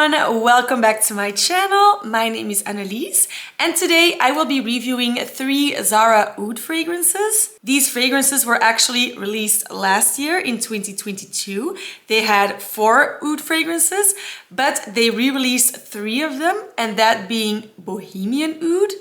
everyone, welcome back to my channel. My name is Annelies and today I will be reviewing 3 Zara Oud fragrances. These fragrances were actually released last year in 2022. They had 4 Oud fragrances, but they re-released 3 of them, and that being Bohemian Oud,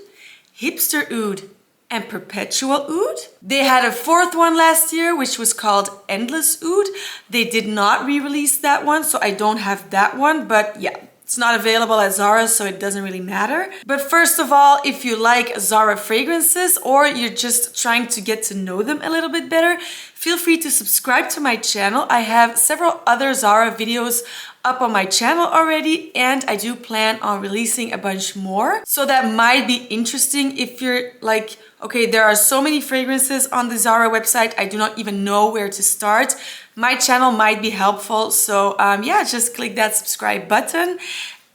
Hipster Oud, and Perpetual Oud. They had a 4th one last year, which was called Endless Oud. They did not re-release that one, so I don't have that one, but yeah, it's not available at Zara, so it doesn't really matter. But first of all, if you like Zara fragrances or you're just trying to get to know them a little bit better, feel free to subscribe to my channel. I have several other Zara videos up on my channel already, and I do plan on releasing a bunch more. So that might be interesting if you're like, okay, there are so many fragrances on the Zara website, I do not even know where to start. My channel might be helpful, so yeah, just click that subscribe button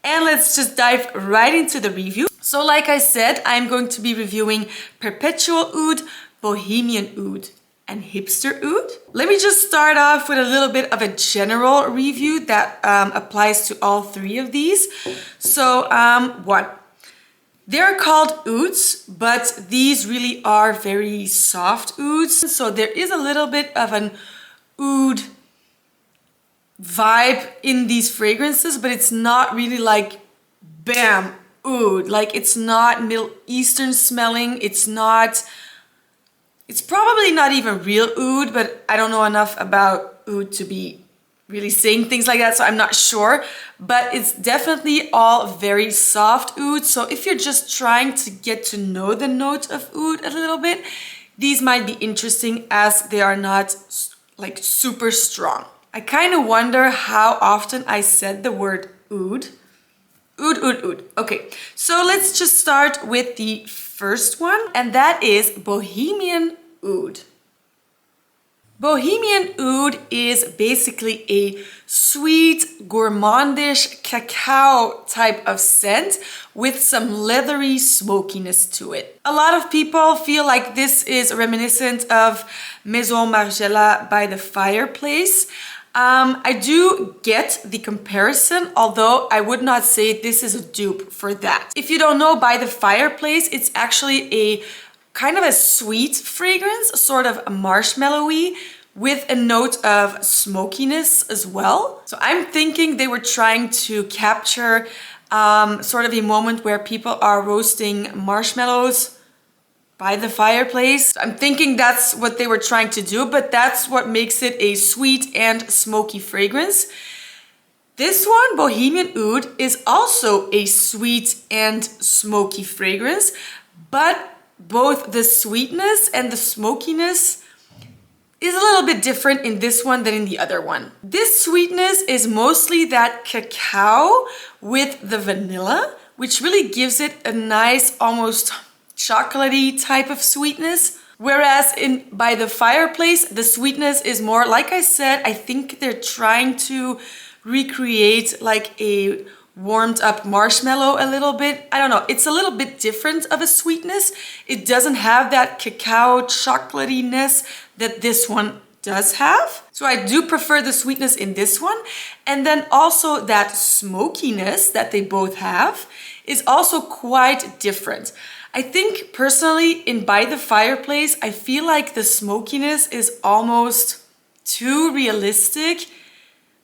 and let's just dive right into the review. So like I said, I'm going to be reviewing Perpetual Oud, Bohemian Oud, and Hipster Oud. Let me just start off with a little bit of a general review that applies to all 3 of these. So they're called ouds, but these really are very soft ouds. So there is a little bit of an oud vibe in these fragrances, but it's not really like bam, oud. Like it's not Middle Eastern smelling. It's probably not even real oud, but I don't know enough about oud to be really saying things like that, so I'm not sure. But it's definitely all very soft oud. So if you're just trying to get to know the note of oud a little bit, these might be interesting as they are not like super strong. I kind of wonder how often I said the word oud. Oud, oud, oud. Okay, so let's just start with the first one, and that is Bohemian Oud. Bohemian Oud is basically a sweet, gourmandish cacao type of scent with some leathery smokiness to it. A lot of people feel like this is reminiscent of Maison Margiela by the Fireplace. I do get the comparison, although I would not say this is a dupe for that. If you don't know, By the Fireplace, it's actually a kind of a sweet fragrance, sort of marshmallowy, with a note of smokiness as well. So I'm thinking they were trying to capture sort of a moment where people are roasting marshmallows by the fireplace. I'm thinking that's what they were trying to do, but that's what makes it a sweet and smoky fragrance. This one, Bohemian Oud, is also a sweet and smoky fragrance, but both the sweetness and the smokiness is a little bit different in this one than in the other one. This sweetness is mostly that cacao with the vanilla, which really gives it a nice, almost chocolatey type of sweetness. Whereas in By the Fireplace, the sweetness is more, like I said, I think they're trying to recreate like a warmed up marshmallow a little bit. I don't know, it's a little bit different of a sweetness. It doesn't have that cacao chocolatiness that this one does have. So I do prefer the sweetness in this one. And then also that smokiness that they both have is also quite different. I think personally in By the Fireplace, I feel like the smokiness is almost too realistic.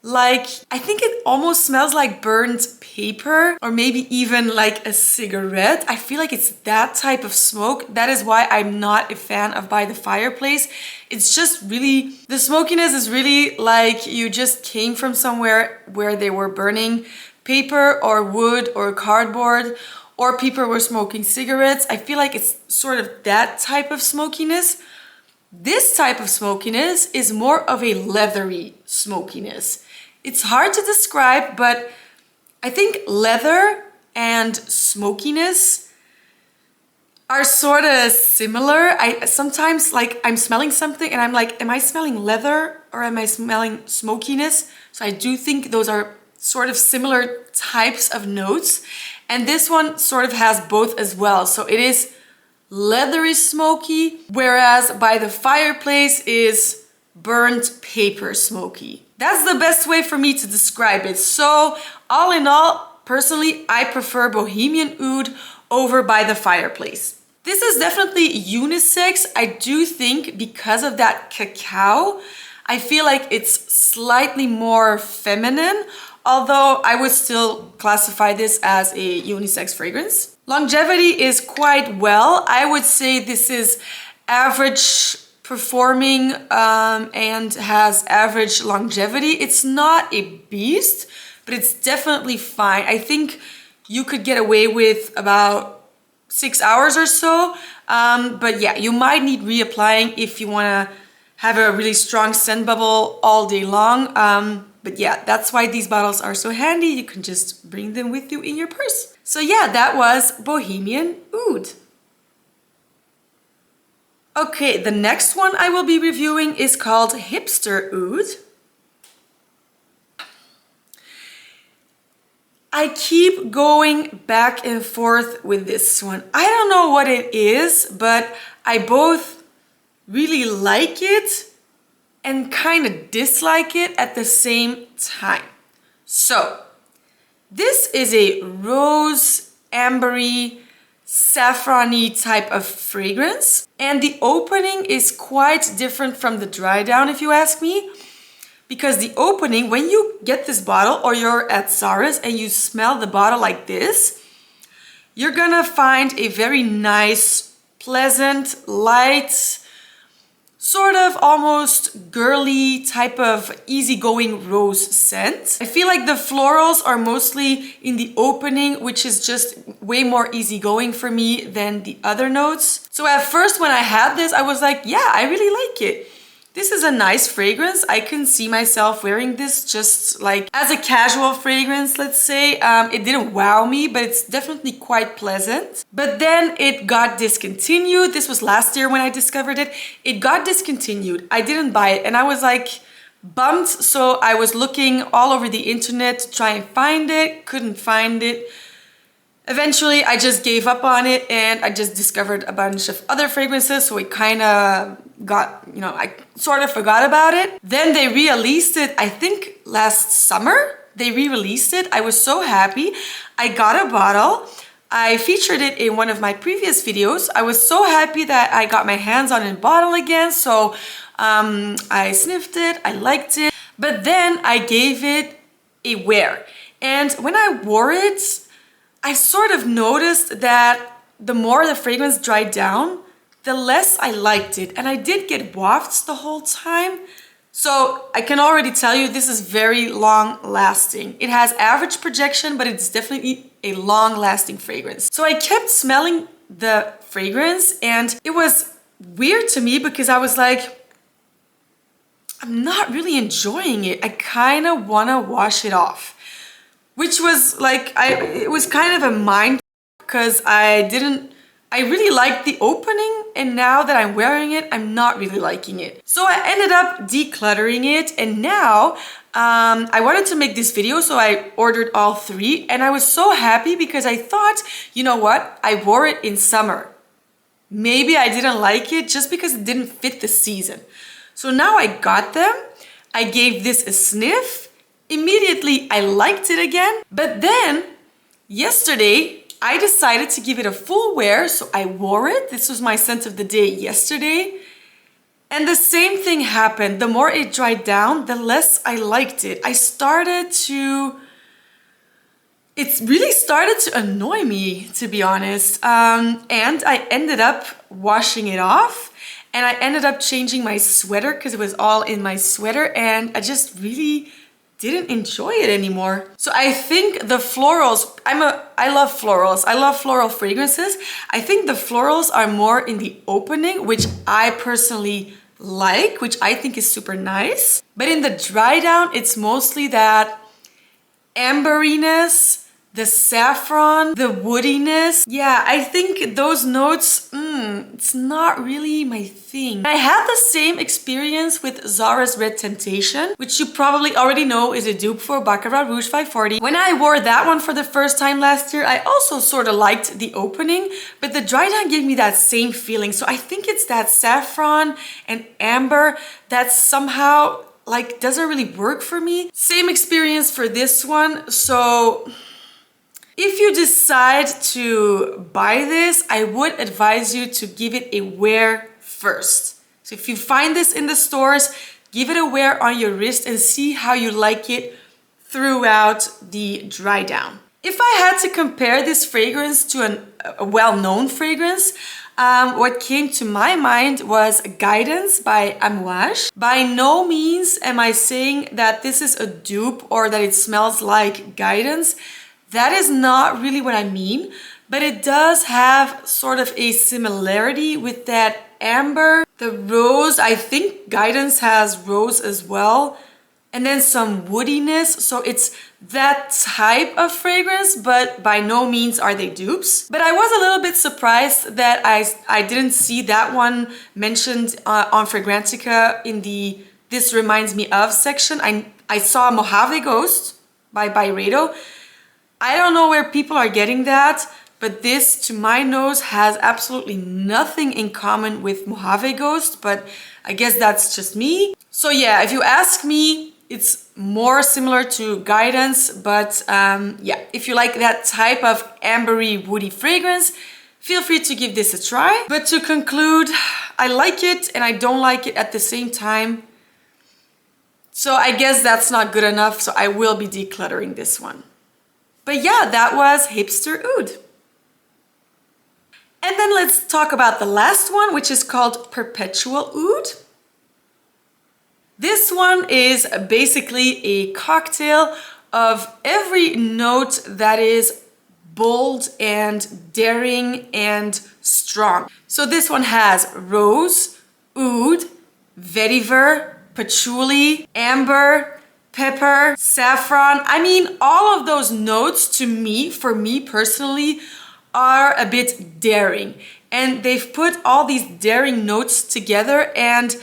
Like, I think it almost smells like burnt paper or maybe even like a cigarette. I feel like it's that type of smoke. That is why I'm not a fan of By the Fireplace. It's just really, the smokiness is really like you just came from somewhere where they were burning paper or wood or cardboard, or people were smoking cigarettes. I feel like it's sort of that type of smokiness. This type of smokiness is more of a leathery smokiness. It's hard to describe, but I think leather and smokiness are sort of similar. I sometimes, like, I'm smelling something and I'm like, am I smelling leather or am I smelling smokiness? So I do think those are sort of similar types of notes. And this one sort of has both as well. So it is leathery smoky, whereas By the Fireplace is burnt paper smoky. That's the best way for me to describe it. So all in all, personally, I prefer Bohemian Oud over by the Fireplace. This is definitely unisex. I do think because of that cacao, I feel like it's slightly more feminine, although I would still classify this as a unisex fragrance. Longevity is quite well. I would say this is average performing and has average longevity. It's not a beast, but it's definitely fine. I think you could get away with about 6 hours or so. But yeah, you might need reapplying if you want to have a really strong scent bubble all day long. But yeah, that's why these bottles are so handy. You can just bring them with you in your purse. So yeah, that was Bohemian Oud. Okay, the next one I will be reviewing is called Hipster Oud. I keep going back and forth with this one. I don't know what it is, but I both really like it and kind of dislike it at the same time. So, this is a rose, ambery, saffron-y type of fragrance. And the opening is quite different from the dry down, if you ask me. Because the opening, when you get this bottle or you're at Zara's and you smell the bottle like this, you're gonna find a very nice, pleasant, light, sort of almost girly type of easygoing rose scent. I feel like the florals are mostly in the opening, which is just way more easygoing for me than the other notes. So at first when I had this, I was like, yeah, I really like it. This is a nice fragrance. I can see myself wearing this just like as a casual fragrance, let's say. It didn't wow me, but it's definitely quite pleasant. But then it got discontinued. This was last year when I discovered it. It got discontinued. I didn't buy it and I was like bummed. So I was looking all over the internet to try and find it. Couldn't find it. Eventually, I just gave up on it and I just discovered a bunch of other fragrances. So it kind of got, you know, I sort of forgot about it. Then they re-released it, I think last summer. They re-released it. I was so happy. I got a bottle. I featured it in one of my previous videos. I was so happy that I got my hands on a bottle again. So I sniffed it. I liked it. But then I gave it a wear. And when I wore it, I sort of noticed that the more the fragrance dried down, the less I liked it. And I did get wafts the whole time. So I can already tell you this is very long lasting. It has average projection, but it's definitely a long lasting fragrance. So I kept smelling the fragrance and it was weird to me because I was like, I'm not really enjoying it. I kind of want to wash it off. Which was like, it was kind of a mind because I really liked the opening and now that I'm wearing it, I'm not really liking it. So I ended up decluttering it and now I wanted to make this video, so I ordered all three and I was so happy because I thought, you know what, I wore it in summer. Maybe I didn't like it just because it didn't fit the season. So now I got them, I gave this a sniff. Immediately, I liked it again, but then yesterday, I decided to give it a full wear, so I wore it. This was my scent of the day yesterday, and the same thing happened. The more it dried down, the less I liked it. It really started to annoy me, to be honest, and I ended up washing it off, and I ended up changing my sweater because it was all in my sweater, and I just really didn't enjoy it anymore. So I think the florals, I love florals. I love floral fragrances. I think the florals are more in the opening, which I personally like, which I think is super nice. But in the dry down, it's mostly that amberiness, the saffron, the woodiness. Yeah, I think those notes, it's not really my thing. I had the same experience with Zara's Red Temptation, which you probably already know is a dupe for Baccarat Rouge 540. When I wore that one for the first time last year, I also sort of liked the opening, but the dry down gave me that same feeling. So I think it's that saffron and amber that somehow like doesn't really work for me. Same experience for this one. So if you decide to buy this, I would advise you to give it a wear first. So if you find this in the stores, give it a wear on your wrist and see how you like it throughout the dry down. If I had to compare this fragrance to a well-known fragrance, what came to my mind was Guidance by Amouage. By no means am I saying that this is a dupe or that it smells like Guidance. That is not really what I mean, but it does have sort of a similarity with that amber. The rose, I think Guidance has rose as well, and then some woodiness. So it's that type of fragrance, but by no means are they dupes. But I was a little bit surprised that I didn't see that one mentioned on Fragrantica in the This Reminds Me Of section. I saw Mojave Ghost by Byredo. I don't know where people are getting that, but this, to my nose, has absolutely nothing in common with Mojave Ghost, but I guess that's just me. So yeah, if you ask me, it's more similar to Guidance, but yeah, if you like that type of ambery, woody fragrance, feel free to give this a try. But to conclude, I like it and I don't like it at the same time. So I guess that's not good enough, so I will be decluttering this one. But yeah, that was Hipster Oud. And then let's talk about the last one, which is called Perpetual Oud. This one is basically a cocktail of every note that is bold and daring and strong. So this one has rose, oud, vetiver, patchouli, amber, pepper, saffron. I mean, all of those notes to me, for me personally, are a bit daring. And they've put all these daring notes together, and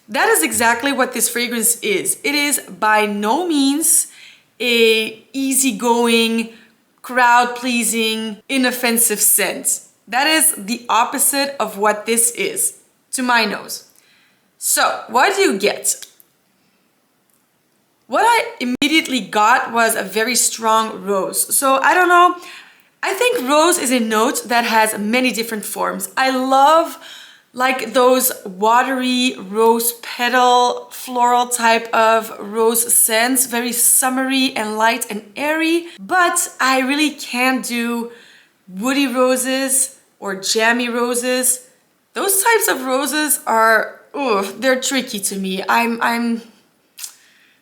that is exactly what this fragrance is. It is by no means a easygoing, crowd-pleasing, inoffensive scent. That is the opposite of what this is, to my nose. So, what do you get? What I immediately got was a very strong rose. So I don't know, I think rose is a note that has many different forms. I love like those watery rose petal, floral type of rose scents, very summery and light and airy. But I really can't do woody roses or jammy roses. Those types of roses are, they're tricky to me.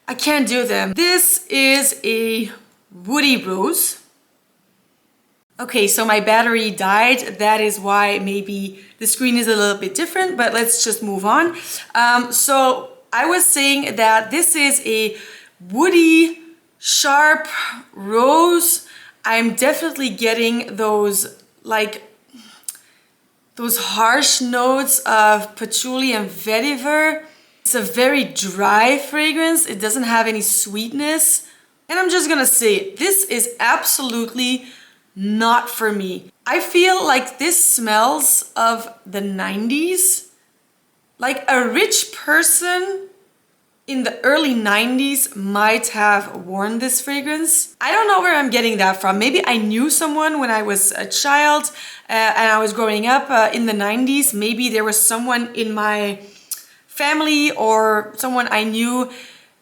I can't do them. This is a woody rose. Okay, so my battery died. That is why maybe the screen is a little bit different, but let's just move on. So I was saying that this is a woody, sharp rose. I'm definitely getting those those harsh notes of patchouli and vetiver. It's a very dry fragrance. It doesn't have any sweetness. And I'm just gonna say it, this is absolutely not for me. I feel like this smells of the 90s. Like a rich person in the early 90s might have worn this fragrance. I don't know where I'm getting that from. Maybe I knew someone when I was a child and I was growing up in the 90s. Maybe there was someone in my family or someone I knew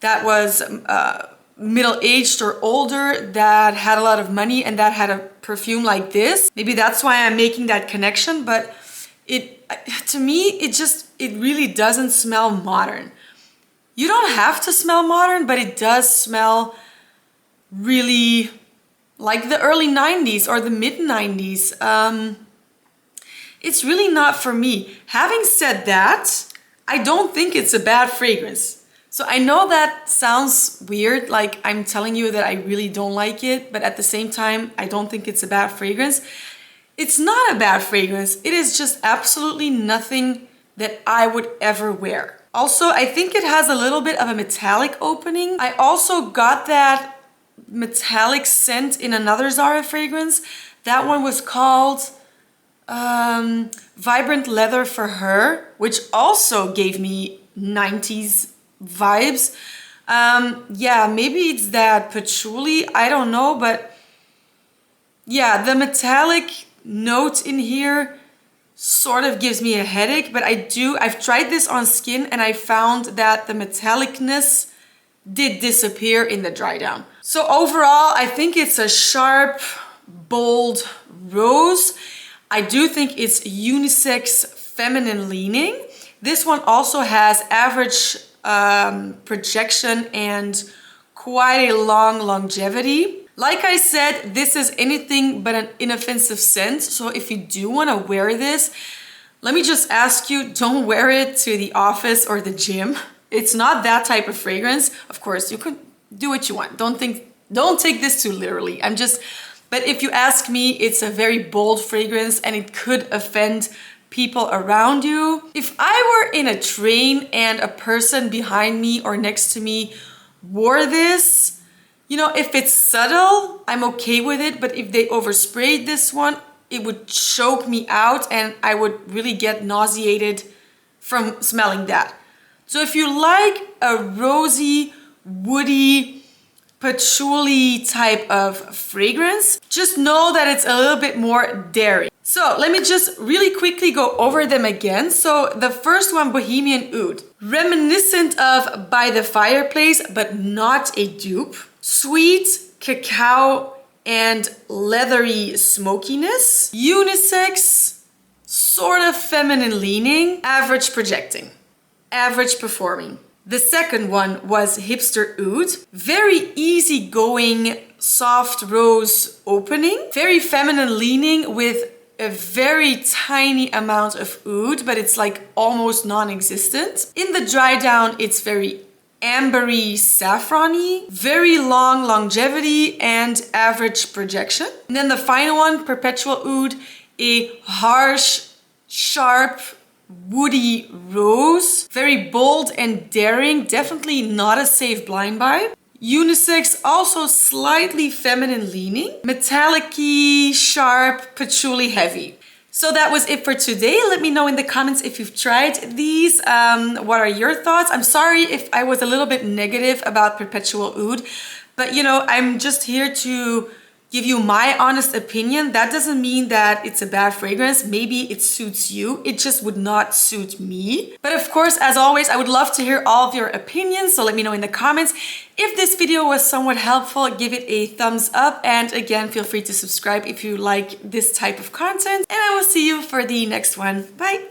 that was middle-aged or older that had a lot of money and that had a perfume like this. Maybe that's why I'm making that connection, but to me, it really doesn't smell modern. You don't have to smell modern, but it does smell really like the early 90s or the mid 90s. It's really not for me. Having said that, I don't think it's a bad fragrance. So I know that sounds weird, like I'm telling you that I really don't like it, but at the same time, I don't think it's a bad fragrance. It's not a bad fragrance. It is just absolutely nothing that I would ever wear. Also, I think it has a little bit of a metallic opening. I also got that metallic scent in another Zara fragrance. That one was called Vibrant Leather for Her, which also gave me 90s vibes. Yeah, maybe it's that patchouli, I don't know, but yeah, the metallic note in here sort of gives me a headache, but I've tried this on skin and I found that the metallicness did disappear in the dry down. So overall, I think it's a sharp, bold rose. I do think it's unisex, feminine leaning. This one also has average projection and quite a long longevity. Like I said, this is anything but an inoffensive scent. So if you do want to wear this, let me just ask you, don't wear it to the office or the gym. It's not that type of fragrance. Of course, you can do what you want. Don't take this too literally. But if you ask me, it's a very bold fragrance and it could offend people around you. If I were in a train and a person behind me or next to me wore this, you know, if it's subtle, I'm okay with it. But if they oversprayed this one, it would choke me out and I would really get nauseated from smelling that. So if you like a rosy, woody, patchouli type of fragrance, just know that it's a little bit more daring. So let me just really quickly go over them again. So the first one, Bohemian Oud, reminiscent of By the Fireplace, but not a dupe. Sweet, cacao, and leathery smokiness. Unisex, sort of feminine leaning, average projecting, average performing. The second one was Hipster Oud. Very easygoing, soft rose opening. Very feminine leaning with a very tiny amount of oud, but it's like almost non-existent. In the dry down, it's very ambery, saffrony, very long longevity and average projection. And then the final one, Perpetual Oud, a harsh, sharp, woody rose, very bold and daring, definitely not a safe blind buy. Unisex, also slightly feminine leaning, metallic-y, sharp, patchouli heavy. So that was it for today. Let me know in the comments if you've tried these. What are your thoughts? I'm sorry if I was a little bit negative about Perpetual Oud, but you know, I'm just here to give you my honest opinion. That doesn't mean that it's a bad fragrance. Maybe it suits you. It just would not suit me. But of course, as always, I would love to hear all of your opinions. So let me know in the comments. If this video was somewhat helpful, give it a thumbs up. And again, feel free to subscribe if you like this type of content. And I will see you for the next one. Bye.